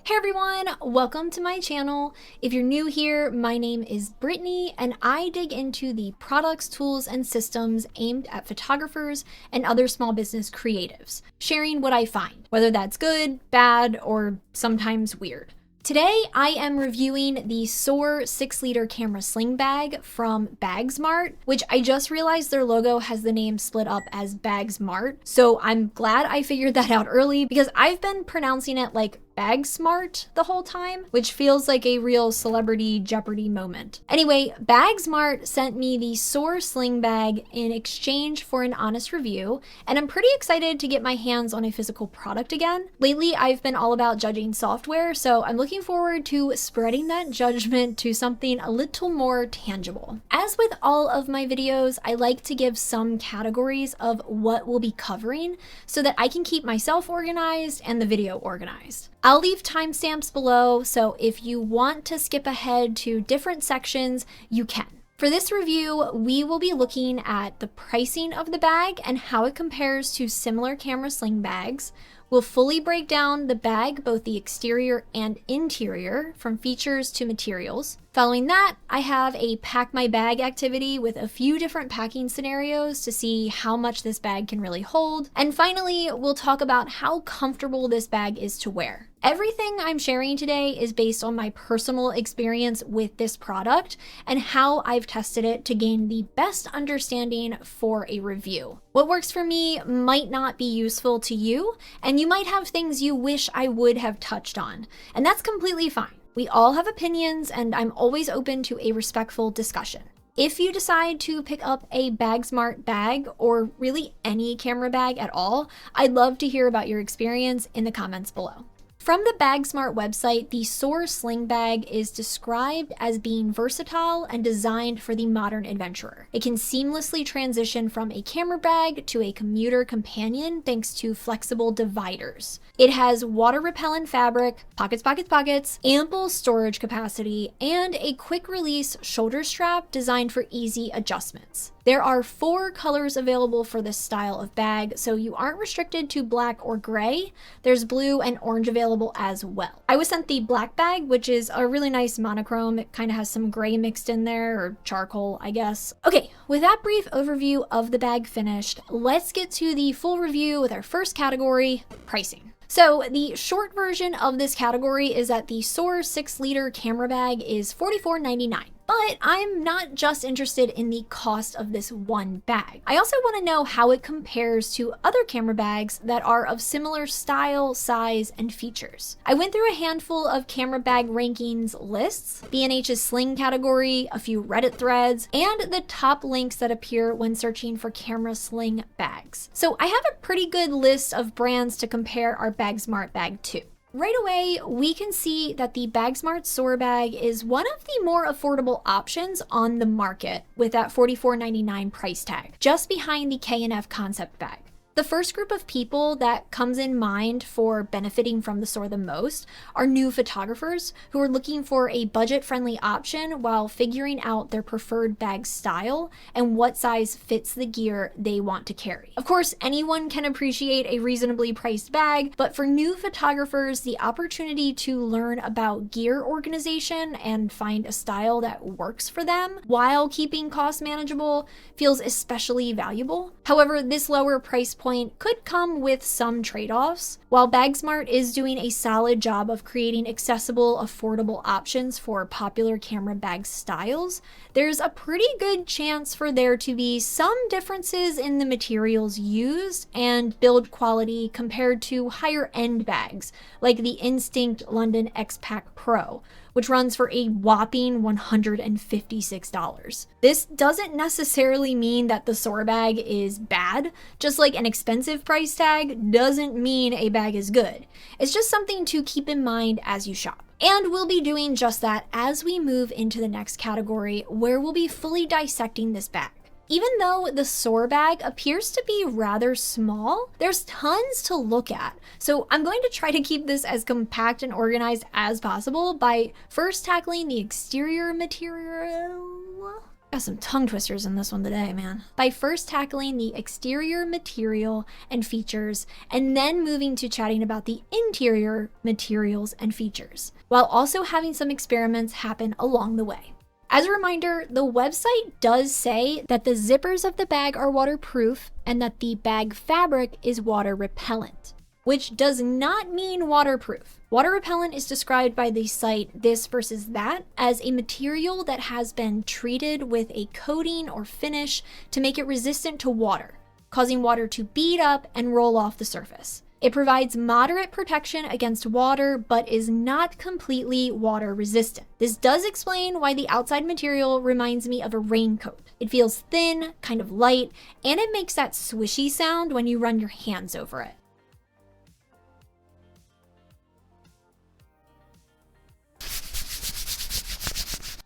Hey everyone, welcome to my channel. If you're new here, my name is Brittany and I dig into the products, tools, and systems aimed at photographers and other small business creatives, sharing what I find, whether that's good, bad, or sometimes weird. Today, I am reviewing the Soar 6-liter camera sling bag from BAGSMART, which I just realized their logo has the name split up as BAGSMART. So I'm glad I figured that out early because I've been pronouncing it like BAGSMART the whole time, which feels like a real celebrity Jeopardy moment. Anyway, BAGSMART sent me the Soar sling bag in exchange for an honest review, and I'm pretty excited to get my hands on a physical product again. Lately, I've been all about judging software, so I'm looking forward to spreading that judgment to something a little more tangible. As with all of my videos, I like to give some categories of what we'll be covering so that I can keep myself organized and the video organized. I'll leave timestamps below, so if you want to skip ahead to different sections, you can. For this review, we will be looking at the pricing of the bag and how it compares to similar camera sling bags. We'll fully break down the bag, both the exterior and interior, from features to materials. Following that, I have a pack my bag activity with a few different packing scenarios to see how much this bag can really hold. And finally, we'll talk about how comfortable this bag is to wear. Everything I'm sharing today is based on my personal experience with this product and how I've tested it to gain the best understanding for a review. What works for me might not be useful to you, and you might have things you wish I would have touched on, and that's completely fine. We all have opinions, and I'm always open to a respectful discussion. If you decide to pick up a BAGSMART bag, or really any camera bag at all, I'd love to hear about your experience in the comments below. From the BAGSMART website, the Soar sling bag is described as being versatile and designed for the modern adventurer. It can seamlessly transition from a camera bag to a commuter companion thanks to flexible dividers. It has water-repellent fabric, pockets, ample storage capacity, and a quick-release shoulder strap designed for easy adjustments. There are 4 colors available for this style of bag, so you aren't restricted to black or gray. There's blue and orange available as well. I was sent the black bag, which is a really nice monochrome. It kind of has some gray mixed in there, or charcoal, I guess. Okay, with that brief overview of the bag finished, let's get to the full review with our first category, pricing. So the short version of this category is that the Soar 6-liter camera bag is $44.99. But I'm not just interested in the cost of this one bag. I also want to know how it compares to other camera bags that are of similar style, size, and features. I went through a handful of camera bag rankings lists, B&H's sling category, a few Reddit threads, and the top links that appear when searching for camera sling bags. So I have a pretty good list of brands to compare our BAGSMART bag to. Right away, we can see that the BAGSMART Soar bag is one of the more affordable options on the market with that $44.99 price tag, just behind the K&F concept bag. The first group of people that comes in mind for benefiting from the Soar the most are new photographers who are looking for a budget-friendly option while figuring out their preferred bag style and what size fits the gear they want to carry. Of course, anyone can appreciate a reasonably priced bag, but for new photographers, the opportunity to learn about gear organization and find a style that works for them while keeping costs manageable feels especially valuable. However, this lower price point could come with some trade-offs. While BAGSMART is doing a solid job of creating accessible, affordable options for popular camera bag styles, there's a pretty good chance for there to be some differences in the materials used and build quality compared to higher-end bags, like the Instinct London X-Pack Pro, which runs for a whopping $156. This doesn't necessarily mean that the Soar bag is bad, just like an expensive price tag doesn't mean a bag is good. It's just something to keep in mind as you shop. And we'll be doing just that as we move into the next category, where we'll be fully dissecting this bag. Even though the Soar bag appears to be rather small, there's tons to look at. So I'm going to try to keep this as compact and organized as possible by first tackling the exterior material. Got some tongue twisters in this one today, man. By first tackling the exterior material and features, and then moving to chatting about the interior materials and features, while also having some experiments happen along the way. As a reminder, the website does say that the zippers of the bag are waterproof and that the bag fabric is water repellent, which does not mean waterproof. Water repellent is described by the site This Versus That as a material that has been treated with a coating or finish to make it resistant to water, causing water to bead up and roll off the surface. It provides moderate protection against water, but is not completely water resistant. This does explain why the outside material reminds me of a raincoat. It feels thin, kind of light, and it makes that swishy sound when you run your hands over it.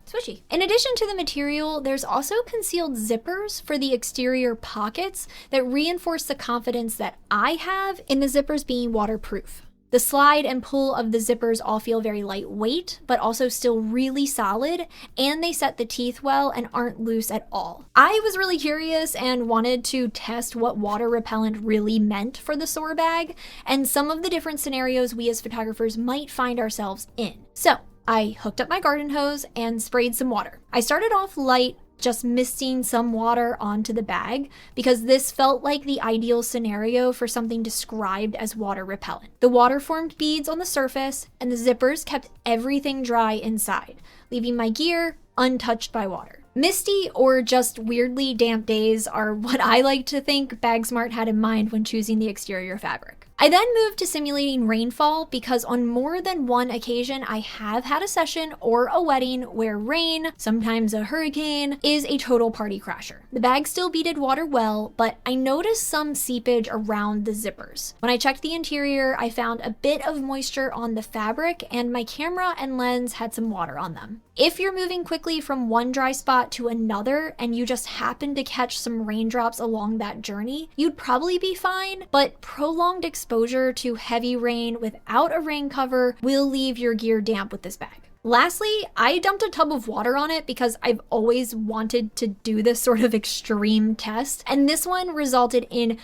Swishy. In addition to the material, there's also concealed zippers for the exterior pockets that reinforce the confidence that I have in the zippers being waterproof. The slide and pull of the zippers all feel very lightweight, but also still really solid, and they set the teeth well and aren't loose at all. I was really curious and wanted to test what water repellent really meant for the Soar bag, and some of the different scenarios we as photographers might find ourselves in. So, I hooked up my garden hose and sprayed some water. I started off light, just misting some water onto the bag because this felt like the ideal scenario for something described as water repellent. The water formed beads on the surface and the zippers kept everything dry inside, leaving my gear untouched by water. Misty or just weirdly damp days are what I like to think BAGSMART had in mind when choosing the exterior fabric. I then moved to simulating rainfall because on more than one occasion I have had a session or a wedding where rain, sometimes a hurricane, is a total party crasher. The bag still beaded water well, but I noticed some seepage around the zippers. When I checked the interior, I found a bit of moisture on the fabric and my camera and lens had some water on them. If you're moving quickly from one dry spot to another and you just happen to catch some raindrops along that journey, you'd probably be fine, but prolonged exposure to heavy rain without a rain cover will leave your gear damp with this bag. Lastly, I dumped a tub of water on it because I've always wanted to do this sort of extreme test, and this one resulted in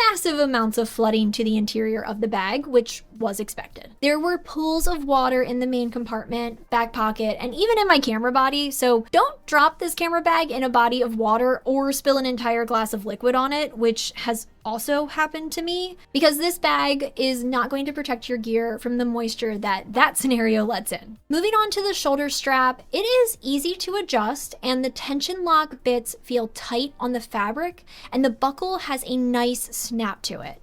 massive amounts of flooding to the interior of the bag, which was expected. There were pools of water in the main compartment, back pocket, and even in my camera body, so don't drop this camera bag in a body of water or spill an entire glass of liquid on it, which has also happened to me, because this bag is not going to protect your gear from the moisture that scenario lets in. Moving on to the shoulder strap, it is easy to adjust and the tension lock bits feel tight on the fabric and the buckle has a nice snap to it.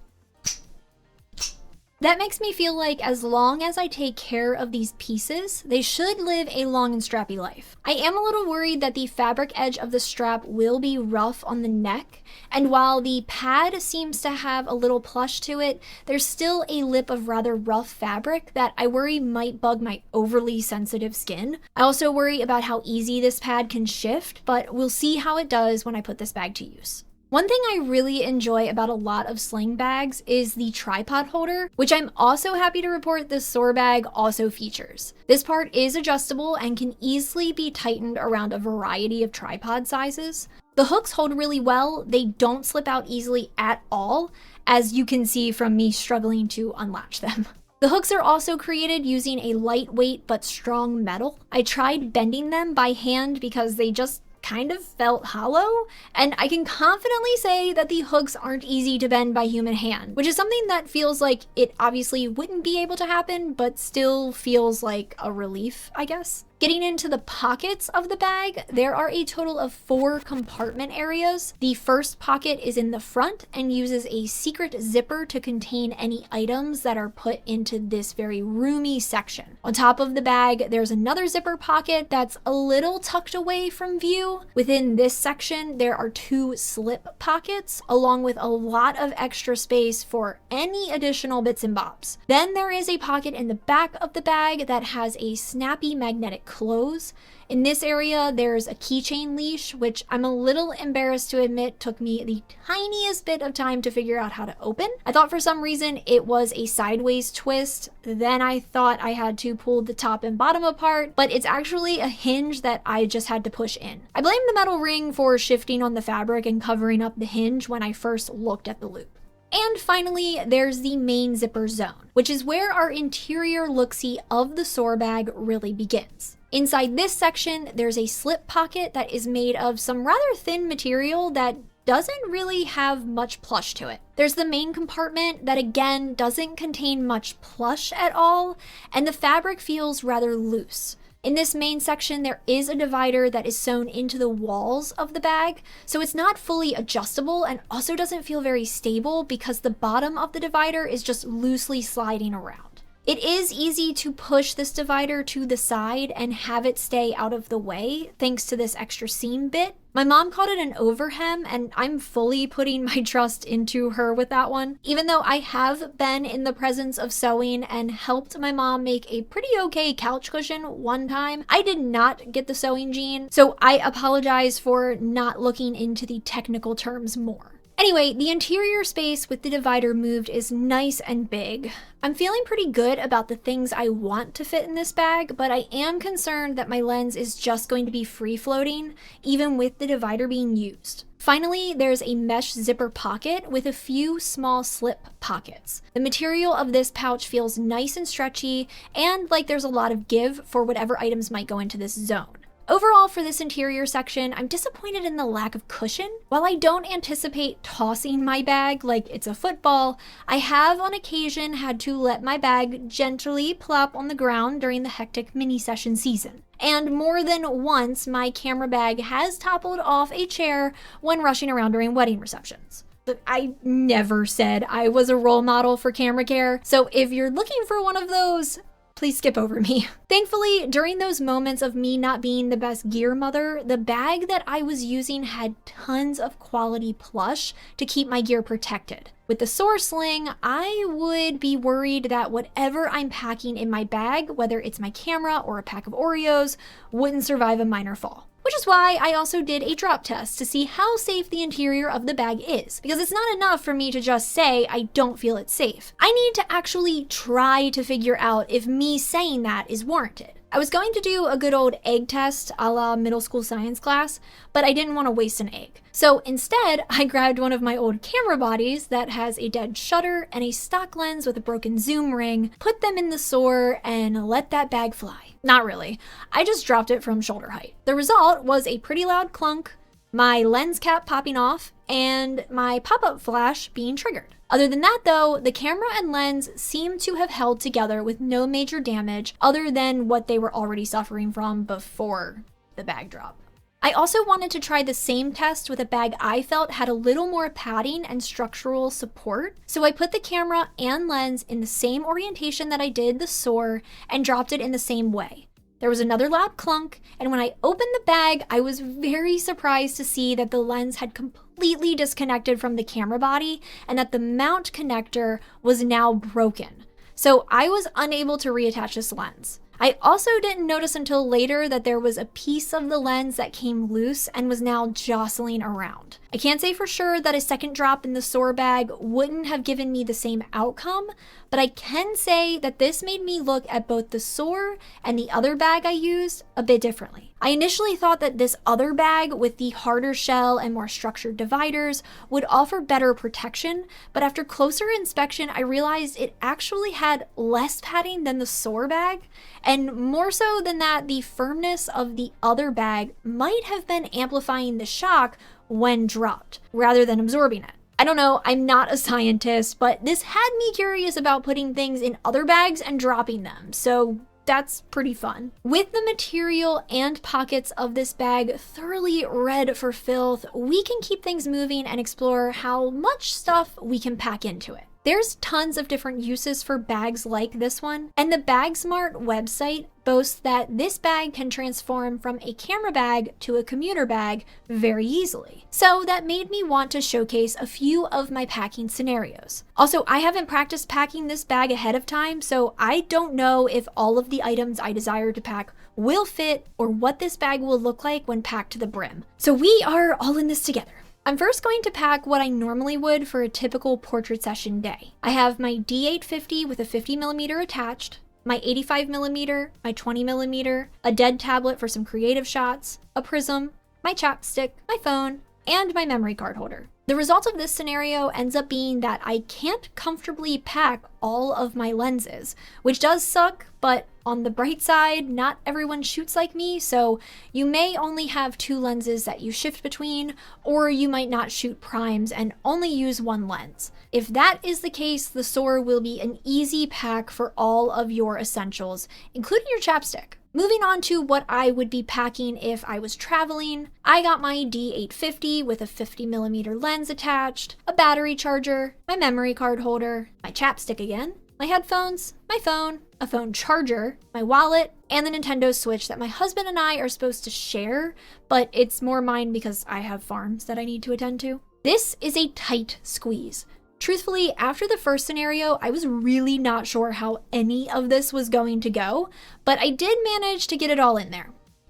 That makes me feel like as long as I take care of these pieces, they should live a long and strappy life. I am a little worried that the fabric edge of the strap will be rough on the neck, and while the pad seems to have a little plush to it, there's still a lip of rather rough fabric that I worry might bug my overly sensitive skin. I also worry about how easy this pad can shift, but we'll see how it does when I put this bag to use. One thing I really enjoy about a lot of sling bags is the tripod holder, which I'm also happy to report the Soar bag also features. This part is adjustable and can easily be tightened around a variety of tripod sizes. The hooks hold really well, they don't slip out easily at all, as you can see from me struggling to unlatch them. The hooks are also created using a lightweight but strong metal. I tried bending them by hand because they just kind of felt hollow, and I can confidently say that the hooks aren't easy to bend by human hand, which is something that feels like it obviously wouldn't be able to happen, but still feels like a relief, I guess. Getting into the pockets of the bag, there are a total of 4 compartment areas. The first pocket is in the front and uses a secret zipper to contain any items that are put into this very roomy section. On top of the bag, there's another zipper pocket that's a little tucked away from view. Within this section, there are 2 slip pockets, along with a lot of extra space for any additional bits and bobs. Then there is a pocket in the back of the bag that has a snappy magnetic clothes. In this area, there's a keychain leash, which I'm a little embarrassed to admit took me the tiniest bit of time to figure out how to open. I thought for some reason it was a sideways twist. Then I thought I had to pull the top and bottom apart, but it's actually a hinge that I just had to push in. I blame the metal ring for shifting on the fabric and covering up the hinge when I first looked at the loop. And finally, there's the main zipper zone, which is where our interior look-see of the Soar bag really begins. Inside this section, there's a slip pocket that is made of some rather thin material that doesn't really have much plush to it. There's the main compartment that again doesn't contain much plush at all, and the fabric feels rather loose. In this main section, there is a divider that is sewn into the walls of the bag, so it's not fully adjustable and also doesn't feel very stable because the bottom of the divider is just loosely sliding around. It is easy to push this divider to the side and have it stay out of the way thanks to this extra seam bit. My mom called it an overhem, and I'm fully putting my trust into her with that one. Even though I have been in the presence of sewing and helped my mom make a pretty okay couch cushion one time, I did not get the sewing gene, so I apologize for not looking into the technical terms more. Anyway, the interior space with the divider moved is nice and big. I'm feeling pretty good about the things I want to fit in this bag, but I am concerned that my lens is just going to be free floating, even with the divider being used. Finally, there's a mesh zipper pocket with a few small slip pockets. The material of this pouch feels nice and stretchy, and like there's a lot of give for whatever items might go into this zone. Overall, for this interior section, I'm disappointed in the lack of cushion. While I don't anticipate tossing my bag like it's a football, I have on occasion had to let my bag gently plop on the ground during the hectic mini session season. And more than once, my camera bag has toppled off a chair when rushing around during wedding receptions. I never said I was a role model for camera care, so if you're looking for one of those, please skip over me. Thankfully, during those moments of me not being the best gear mother, the bag that I was using had tons of quality plush to keep my gear protected. With the Soar sling, I would be worried that whatever I'm packing in my bag, whether it's my camera or a pack of Oreos, wouldn't survive a minor fall. Which is why I also did a drop test to see how safe the interior of the bag is, because it's not enough for me to just say I don't feel it's safe. I need to actually try to figure out if me saying that is warranted. I was going to do a good old egg test a la middle school science class, but I didn't want to waste an egg. So instead, I grabbed one of my old camera bodies that has a dead shutter and a stock lens with a broken zoom ring, put them in the Soar, and let that bag fly. Not really. I just dropped it from shoulder height. The result was a pretty loud clunk, my lens cap popping off, and my pop-up flash being triggered. Other than that though, the camera and lens seem to have held together with no major damage other than what they were already suffering from before the bag drop. I also wanted to try the same test with a bag I felt had a little more padding and structural support, so I put the camera and lens in the same orientation that I did the Soar and dropped it in the same way. There was another loud clunk, and when I opened the bag, I was very surprised to see that the lens had completely disconnected from the camera body and that the mount connector was now broken. So I was unable to reattach this lens. I also didn't notice until later that there was a piece of the lens that came loose and was now jostling around. I can't say for sure that a second drop in the Soar bag wouldn't have given me the same outcome, but I can say that this made me look at both the Soar and the other bag I used a bit differently. I initially thought that this other bag with the harder shell and more structured dividers would offer better protection, but after closer inspection, I realized it actually had less padding than the Soar bag, and more so than that, the firmness of the other bag might have been amplifying the shock when dropped, rather than absorbing it. I don't know, I'm not a scientist, but this had me curious about putting things in other bags and dropping them, so that's pretty fun. With the material and pockets of this bag thoroughly red for filth, we can keep things moving and explore how much stuff we can pack into it. There's tons of different uses for bags like this one, and the BAGSMART website boasts that this bag can transform from a camera bag to a commuter bag very easily. So that made me want to showcase a few of my packing scenarios. Also, I haven't practiced packing this bag ahead of time, so I don't know if all of the items I desire to pack will fit or what this bag will look like when packed to the brim. So we are all in this together. I'm first going to pack what I normally would for a typical portrait session day. I have my D850 with a 50mm attached, my 85mm, my 20mm, a dead tablet for some creative shots, a prism, my chapstick, my phone, and my memory card holder. The result of this scenario ends up being that I can't comfortably pack all of my lenses, which does suck, but on the bright side, not everyone shoots like me, so you may only have 2 lenses that you shift between, or you might not shoot primes and only use 1 lens. If that is the case, the Soar will be an easy pack for all of your essentials, including your chapstick. Moving on to what I would be packing if I was traveling, I got my D850 with a 50mm lens attached, a battery charger, my memory card holder, my chapstick again, my headphones, my phone, a phone charger, my wallet, and the Nintendo Switch that my husband and I are supposed to share, but it's more mine because I have farms that I need to attend to. This is a tight squeeze. Truthfully, after the first scenario, I was really not sure how any of this was going to go, but I did manage to get it all in there.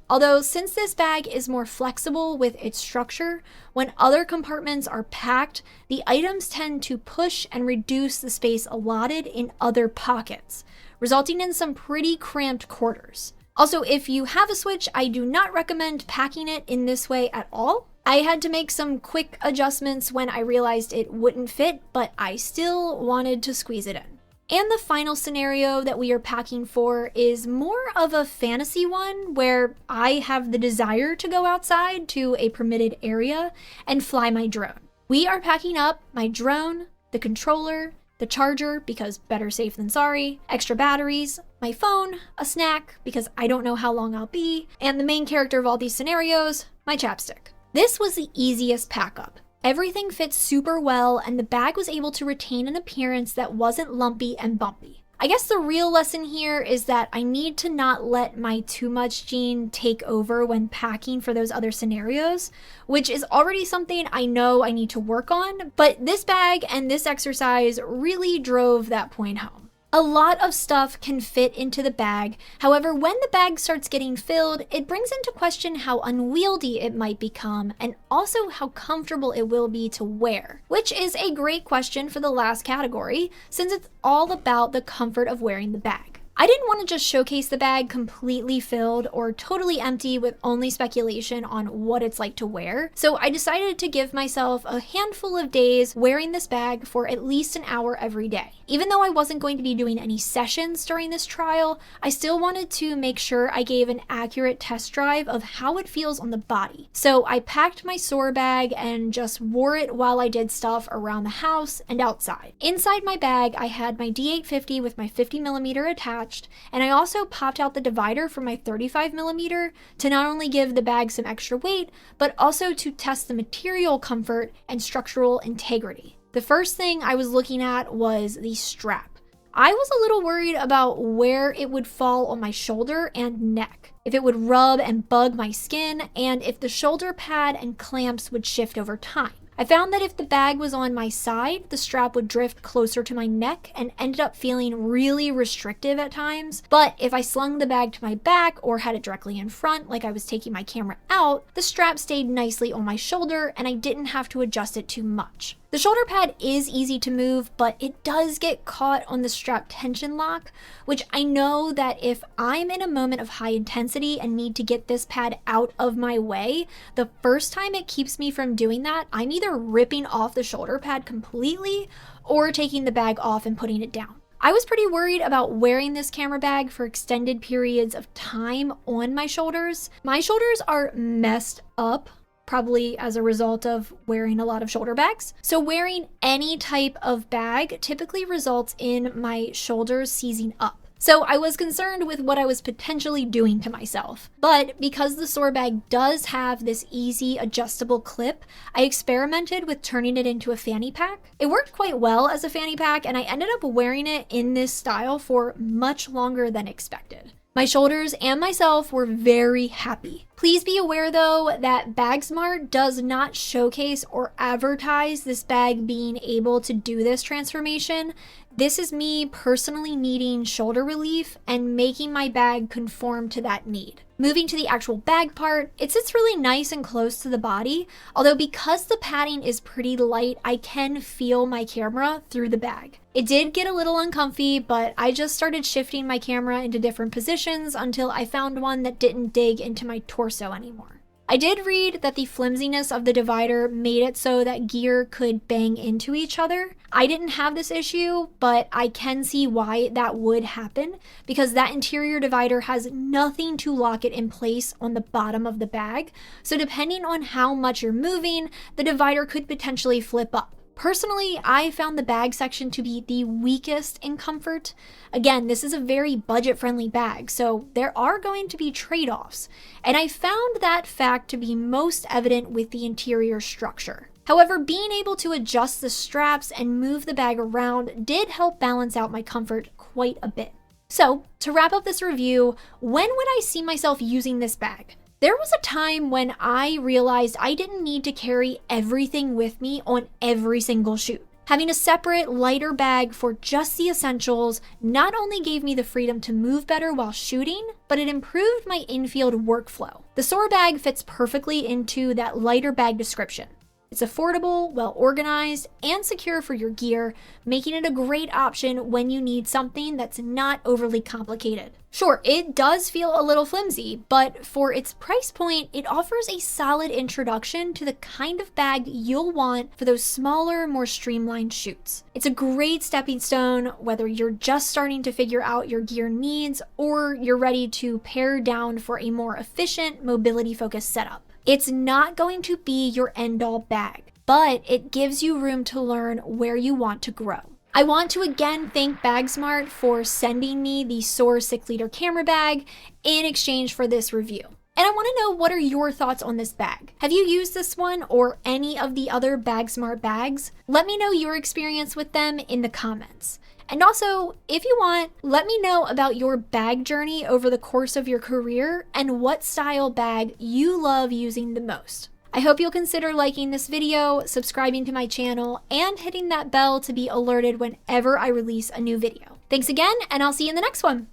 Although, since this bag is more flexible with its structure, when other compartments are packed, the items tend to push and reduce the space allotted in other pockets, resulting in some pretty cramped quarters. Also, if you have a Switch, I do not recommend packing it in this way at all. I had to make some quick adjustments when I realized it wouldn't fit, but I still wanted to squeeze it in. And the final scenario that we are packing for is more of a fantasy one where I have the desire to go outside to a permitted area and fly my drone. We are packing up my drone, the controller, the charger because better safe than sorry, extra batteries, my phone, a snack because I don't know how long I'll be, and the main character of all these scenarios, my chapstick. This was the easiest pack up. Everything fit super well and the bag was able to retain an appearance that wasn't lumpy and bumpy. I guess the real lesson here is that I need to not let my too much gene take over when packing for those other scenarios, which is already something I know I need to work on, but this bag and this exercise really drove that point home. A lot of stuff can fit into the bag, however, when the bag starts getting filled, it brings into question how unwieldy it might become and also how comfortable it will be to wear, which is a great question for the last category since it's all about the comfort of wearing the bag. I didn't want to just showcase the bag completely filled or totally empty with only speculation on what it's like to wear, so I decided to give myself a handful of days wearing this bag for at least an hour every day. Even though I wasn't going to be doing any sessions during this trial, I still wanted to make sure I gave an accurate test drive of how it feels on the body. So I packed my Soar bag and just wore it while I did stuff around the house and outside. Inside my bag, I had my D850 with my 50mm attached, and I also popped out the divider for my 35mm to not only give the bag some extra weight, but also to test the material comfort and structural integrity. The first thing I was looking at was the strap. I was a little worried about where it would fall on my shoulder and neck, if it would rub and bug my skin, and if the shoulder pad and clamps would shift over time. I found that if the bag was on my side, the strap would drift closer to my neck and ended up feeling really restrictive at times. But if I slung the bag to my back or had it directly in front, like I was taking my camera out, the strap stayed nicely on my shoulder and I didn't have to adjust it too much. The shoulder pad is easy to move, but it does get caught on the strap tension lock, which I know that if I'm in a moment of high intensity and need to get this pad out of my way, the first time it keeps me from doing that, I'm either ripping off the shoulder pad completely or taking the bag off and putting it down. I was pretty worried about wearing this camera bag for extended periods of time on my shoulders. My shoulders are messed up, probably as a result of wearing a lot of shoulder bags. So wearing any type of bag typically results in my shoulders seizing up. So I was concerned with what I was potentially doing to myself. But because the Soar bag does have this easy adjustable clip, I experimented with turning it into a fanny pack. It worked quite well as a fanny pack, and I ended up wearing it in this style for much longer than expected. My shoulders and myself were very happy. Please be aware though that BAGSMART does not showcase or advertise this bag being able to do this transformation. This is me personally needing shoulder relief and making my bag conform to that need. Moving to the actual bag part, it sits really nice and close to the body, although because the padding is pretty light, I can feel my camera through the bag. It did get a little uncomfy, but I just started shifting my camera into different positions until I found one that didn't dig into my torso anymore. I did read that the flimsiness of the divider made it so that gear could bang into each other. I didn't have this issue, but I can see why that would happen because that interior divider has nothing to lock it in place on the bottom of the bag. So depending on how much you're moving, the divider could potentially flip up. Personally, I found the bag section to be the weakest in comfort. Again, this is a very budget-friendly bag, so there are going to be trade-offs, and I found that fact to be most evident with the interior structure. However, being able to adjust the straps and move the bag around did help balance out my comfort quite a bit. So, to wrap up this review, when would I see myself using this bag? There was a time when I realized I didn't need to carry everything with me on every single shoot. Having a separate, lighter bag for just the essentials not only gave me the freedom to move better while shooting, but it improved my in-field workflow. The Soar bag fits perfectly into that lighter bag description. It's affordable, well-organized, and secure for your gear, making it a great option when you need something that's not overly complicated. Sure, it does feel a little flimsy, but for its price point, it offers a solid introduction to the kind of bag you'll want for those smaller, more streamlined shoots. It's a great stepping stone, whether you're just starting to figure out your gear needs or you're ready to pare down for a more efficient, mobility-focused setup. It's not going to be your end-all bag, but it gives you room to learn where you want to grow. I want to again thank BAGSMART for sending me the Soar 6-liter camera bag in exchange for this review. And I want to know, what are your thoughts on this bag? Have you used this one or any of the other BAGSMART bags? Let me know your experience with them in the comments. And also, if you want, let me know about your bag journey over the course of your career and what style bag you love using the most. I hope you'll consider liking this video, subscribing to my channel, and hitting that bell to be alerted whenever I release a new video. Thanks again, and I'll see you in the next one.